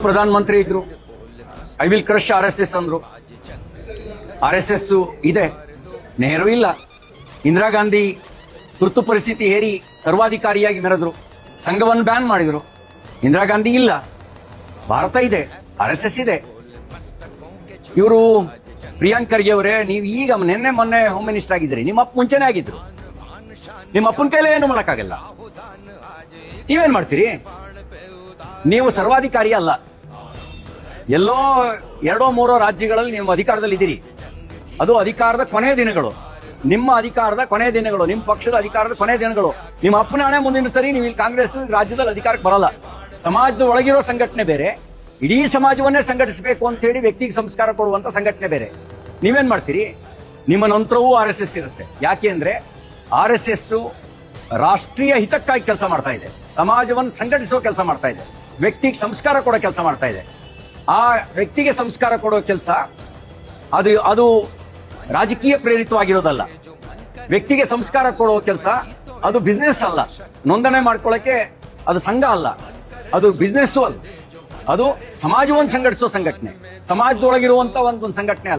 ಪ್ರಧಾನ ಮಂತ್ರಿ ಇದ್ರು, I will crush RSS ಅಂದ್ರು. RSS ಇದೆ, ನೆಹರು ಇಲ್ಲ. ಇಂದಿರಾ ಗಾಂಧಿ ತುರ್ತು ಪರಿಸ್ಥಿತಿ ಹೇರಿ ಸರ್ವಾಧಿಕಾರಿಯಾಗಿ ಮೆರೆದ್ರು, ಸಂಘವನ್ನು ಬ್ಯಾನ್ ಮಾಡಿದ್ರು. ಇಂದಿರಾ ಗಾಂಧಿ ಇಲ್ಲ, ಭಾರತ ಇದೆ, RSS ಇದೆ. ಇವರು ಪ್ರಿಯಾಂಕ್ ಖರ್ಗೆ ಅವರೇ, ನೀವು ಈಗ ನಿನ್ನೆ ಮೊನ್ನೆ ಹೋಮ್ ಮಿನಿಸ್ಟರ್ ಆಗಿದ್ರಿ, ನಿಮ್ಮ ಅಪ್ಪ ಮುಂಚೆನೆ ಆಗಿದ್ರು. ನಿಮ್ಮ ಅಪ್ಪನ ಕೈಲೇ ಏನು ಮಾಡಕ್ಕಾಗಲ್ಲ. ನೀವೇನ್ ಮಾಡ್ತೀರಿ? ನೀವು ಸರ್ವಾಧಿಕಾರಿ ಅಲ್ಲ. ಎಲ್ಲೋ 2-3 ರಾಜ್ಯಗಳಲ್ಲಿ ನೀವು ಅಧಿಕಾರದಲ್ಲಿ ಇದ್ದೀರಿ. ಅದು ಅಧಿಕಾರದ ಕೊನೆಯ ದಿನಗಳು, ನಿಮ್ಮ ಅಧಿಕಾರದ ಕೊನೆಯ ದಿನಗಳು, ನಿಮ್ಮ ಪಕ್ಷದ ಅಧಿಕಾರದ ಕೊನೆಯ ದಿನಗಳು. ನಿಮ್ಮ ಅಪ್ಪನ ಹಣೆ ಮುಂದಿನ ಸರಿ ನೀವು ಇಲ್ಲಿ ಕಾಂಗ್ರೆಸ್ ರಾಜ್ಯದಲ್ಲಿ ಅಧಿಕಾರಕ್ಕೆ ಬರಲ್ಲ. ಸಮಾಜದ ಒಳಗಿರೋ ಸಂಘಟನೆ ಬೇರೆ, ಇಡೀ ಸಮಾಜವನ್ನೇ ಸಂಘಟಿಸಬೇಕು ಅಂತ ಹೇಳಿ ವ್ಯಕ್ತಿಗೆ ಸಂಸ್ಕಾರ ಕೊಡುವಂತ ಸಂಘಟನೆ ಬೇರೆ. ನೀವೇನ್ ಮಾಡ್ತೀರಿ? ನಿಮ್ಮ ನಂತರವೂ RSS ಇರುತ್ತೆ. ಯಾಕೆ ಅಂದ್ರೆ RSS ರಾಷ್ಟ್ರೀಯ ಹಿತಕ್ಕಾಗಿ ಕೆಲಸ ಮಾಡ್ತಾ ಇದೆ, ಸಮಾಜವನ್ನು ಸಂಘಟಿಸುವ ಕೆಲಸ ಮಾಡ್ತಾ ಇದೆ, ವ್ಯಕ್ತಿಗೆ ಸಂಸ್ಕಾರ ಕೊಡೋ ಕೆಲಸ ಮಾಡ್ತಾ ಇದೆ. ಆ ವ್ಯಕ್ತಿಗೆ ಸಂಸ್ಕಾರ ಕೊಡೋ ಕೆಲಸ ಅದು ರಾಜಕೀಯ ಪ್ರೇರಿತವಾಗಿರೋದಲ್ಲ. ವ್ಯಕ್ತಿಗೆ ಸಂಸ್ಕಾರ ಕೊಡೋ ಕೆಲಸ ಅದು ಬಿಸ್ನೆಸ್ ಅಲ್ಲ, ನೋಂದಣಿ ಮಾಡ್ಕೊಳ್ಳಕ್ಕೆ ಅದು ಸಂಘ ಅಲ್ಲ, ಅದು ಬಿಸ್ನೆಸ್ ಅಲ್ಲ, ಅದು ಸಮಾಜವನ್ನು ಸಂಘಟಿಸೋ ಸಂಘಟನೆ, ಸಮಾಜದೊಳಗಿರುವಂತ ಒಂದು ಸಂಘಟನೆ ಅಲ್ಲ.